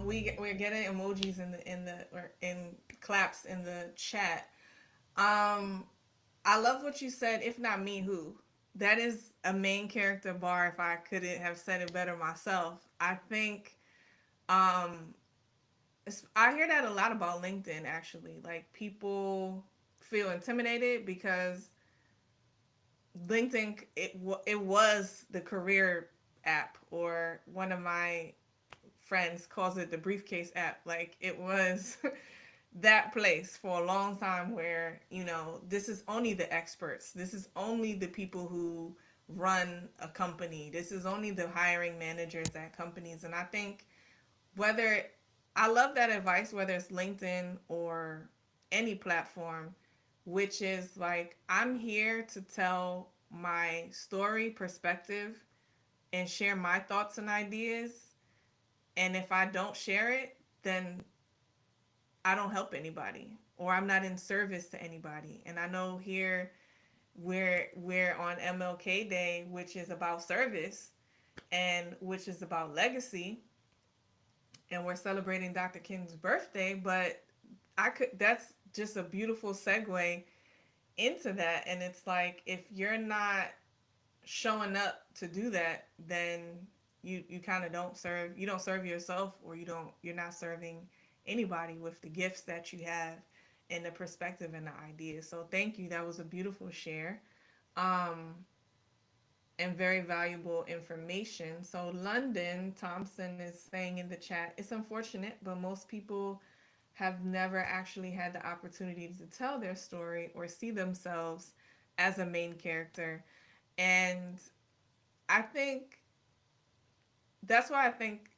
S1: We're getting emojis in the or in claps in the chat. Um, I love what you said. If not me, who? That is a main character bar. If I couldn't have said it better myself, I think. Um, I hear that a lot about LinkedIn. Actually, like people feel intimidated because LinkedIn it was the career app, or one of my friends calls it the briefcase app. Like it was that place for a long time where, this is only the experts. This is only the people who run a company. This is only the hiring managers at companies. And I think whether I love that advice, whether it's LinkedIn or any platform, which is like, I'm here to tell my story, perspective, and share my thoughts and ideas. And if I don't share it, then I don't help anybody or I'm not in service to anybody. And I know here we're on MLK Day, which is about service and which is about legacy, and we're celebrating Dr. King's birthday, but I could that's just a beautiful segue into that. And it's like, if you're not showing up to do that, then you kind of don't serve yourself, or you're not serving anybody with the gifts that you have and the perspective and the ideas. So thank you. That was a beautiful share. Um, and very valuable information. So, London Thompson is saying in the chat, it's unfortunate, but most people have never actually had the opportunity to tell their story or see themselves as a main character. And I think that's why I think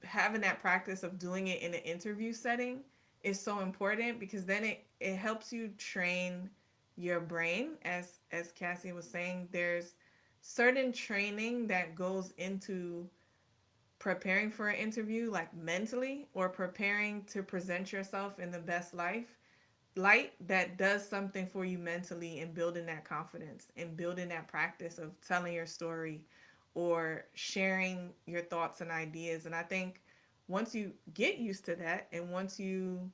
S1: having that practice of doing it in an interview setting is so important, because then it helps you train your brain. As Cassie was saying, there's certain training that goes into preparing for an interview, like mentally, or preparing to present yourself in the best light, that does something for you mentally, and building that confidence and building that practice of telling your story or sharing your thoughts and ideas. And I think once you get used to that, and once you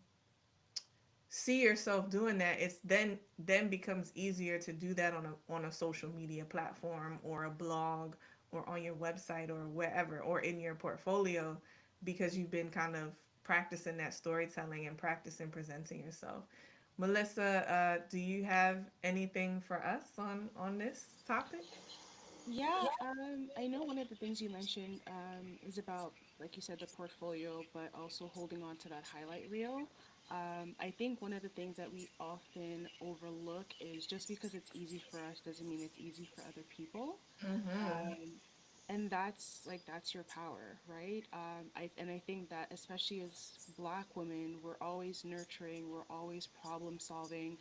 S1: see yourself doing that, it's then becomes easier to do that on a social media platform, or a blog, or on your website, or wherever, or in your portfolio, because you've been kind of practicing that storytelling and practicing presenting yourself. Melissa, do you have anything for us on this topic?
S3: Yeah, I know one of the things you mentioned is about, like you said, the portfolio, but also holding on to that highlight reel. I think one of the things that we often overlook is just because it's easy for us doesn't mean it's easy for other people.
S1: Mm-hmm.
S3: Um, and that's your power, right? I think that especially as Black women, we're always nurturing, we're always problem solving,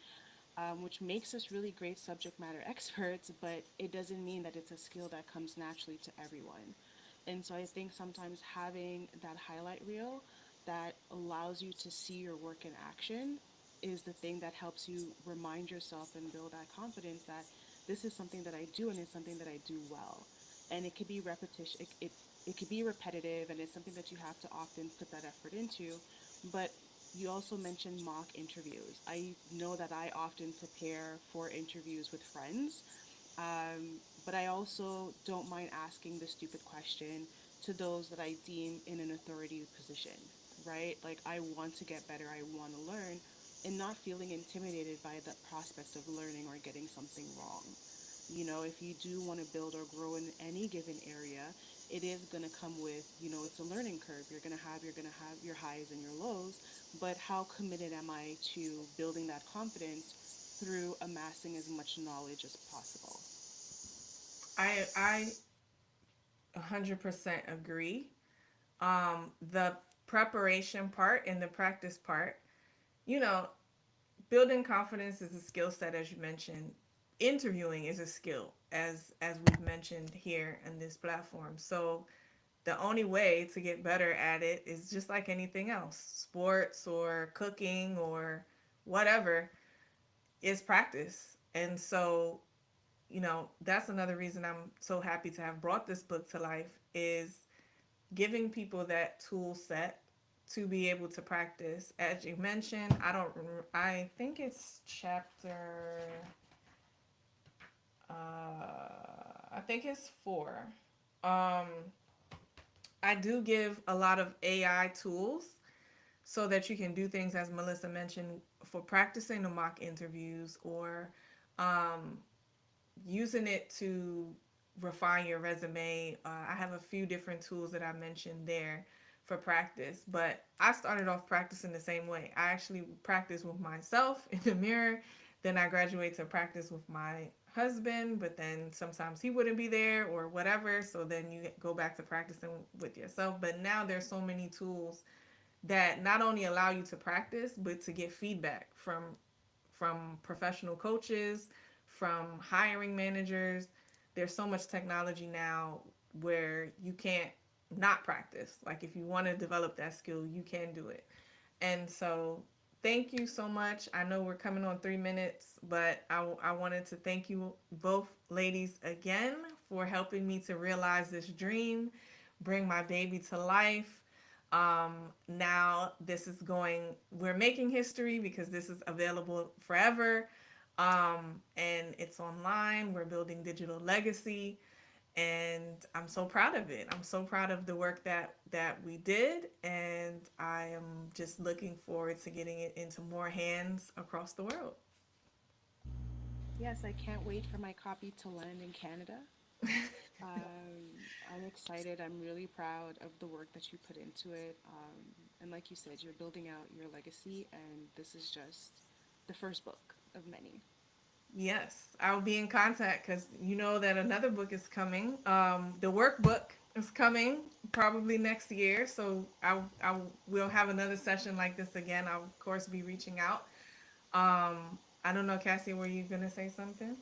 S3: which makes us really great subject matter experts, but it doesn't mean that it's a skill that comes naturally to everyone. And so I think sometimes having that highlight reel that allows you to see your work in action is the thing that helps you remind yourself and build that confidence that this is something that I do and it's something that I do well. And it could be repetition, it could be repetitive, and it's something that you have to often put that effort into. But you also mentioned mock interviews. I know that I often prepare for interviews with friends, but I also don't mind asking the stupid question to those that I deem in an authority position, right? Like, I want to get better, I want to learn, and not feeling intimidated by the prospects of learning or getting something wrong. You know, if you do want to build or grow in any given area, it is going to come with, it's a learning curve. You're going to have your highs and your lows, but how committed am I to building that confidence through amassing as much knowledge as possible?
S1: I 100% agree. The preparation part and the practice part, you know, building confidence is a skill set, as you mentioned. Interviewing is a skill, as we've mentioned here in this platform. So the only way to get better at it is just like anything else, sports or cooking or whatever, is practice. And so, that's another reason I'm so happy to have brought this book to life, is giving people that tool set to be able to practice. As you mentioned, I think it's chapter, I think it's 4. Um, I do give a lot of AI tools so that you can do things, as Melissa mentioned, for practicing the mock interviews, or um, using it to refine your resume. I have a few different tools that I mentioned there for practice, but I started off practicing the same way. I actually practice with myself in the mirror. Then I graduate to practice with my husband, but then sometimes he wouldn't be there or whatever. So then you go back to practicing with yourself. But now there's so many tools that not only allow you to practice, but to get feedback from professional coaches, from hiring managers. There's so much technology now where you can't not practice. Like, if you want to develop that skill, you can do it. And so, thank you so much. I know we're coming on 3 minutes, but I wanted to thank you both ladies again for helping me to realize this dream, bring my baby to life. Now, we're making history because this is available forever. And it's online. We're building digital legacy, and I'm so proud of it. I'm so proud of the work that we did, and I am just looking forward to getting it into more hands across the world.
S3: Yes, I can't wait for my copy to land in Canada. I'm excited. I'm really proud of the work that you put into it. And like you said, you're building out your legacy, and this is just the first book of many.
S1: Yes, I'll be in contact because you know that another book is coming. The workbook is coming probably next year, so I will have another session like this again. I'll of course be reaching out. I don't know, Cassie, were you gonna say something?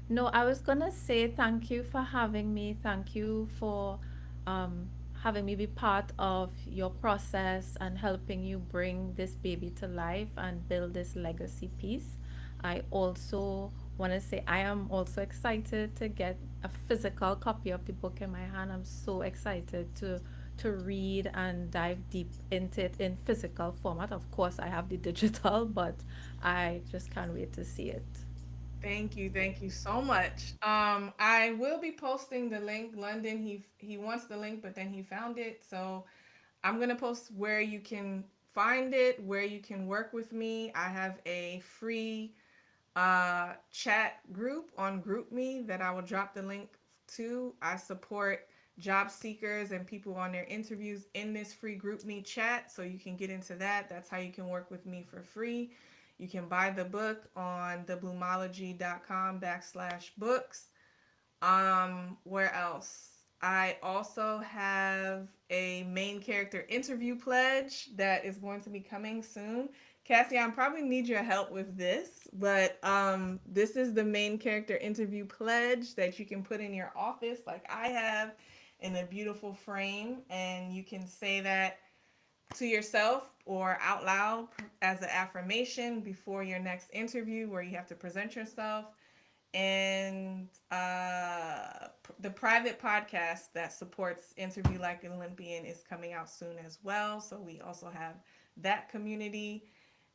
S2: No, I was gonna say thank you for having me. Thank you for um, having me be part of your process and helping you bring this baby to life and build this legacy piece. I also want to say I am also excited to get a physical copy of the book in my hand. I'm so excited to read and dive deep into it in physical format. Of course, I have the digital, but I just can't wait to see it.
S1: Thank you so much. I will be posting the link. London, he wants the link, but then he found it, so I'm gonna post where you can find it, where you can work with me. I have a free chat group on GroupMe that I will drop the link to. I support job seekers and people on their interviews in this free GroupMe chat, so you can get into that. That's how you can work with me for free. You can buy the book on thebloomology.com/books. Where else? I also have a main character interview pledge that is going to be coming soon. Cassie, I probably need your help with this, but this is the main character interview pledge that you can put in your office, like I have, in a beautiful frame, and you can say that to yourself or out loud as an affirmation before your next interview where you have to present yourself. And the private podcast that supports Interview Like an Olympian is coming out soon as well. So we also have that community.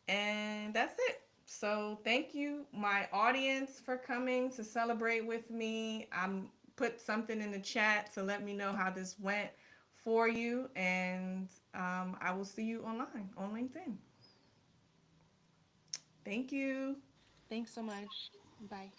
S1: And that's it. So thank you, my audience, for coming to celebrate with me. I'm put something in the chat to let me know how this went for you. And I will see you online on LinkedIn. Thank you.
S3: Thanks so much. Bye.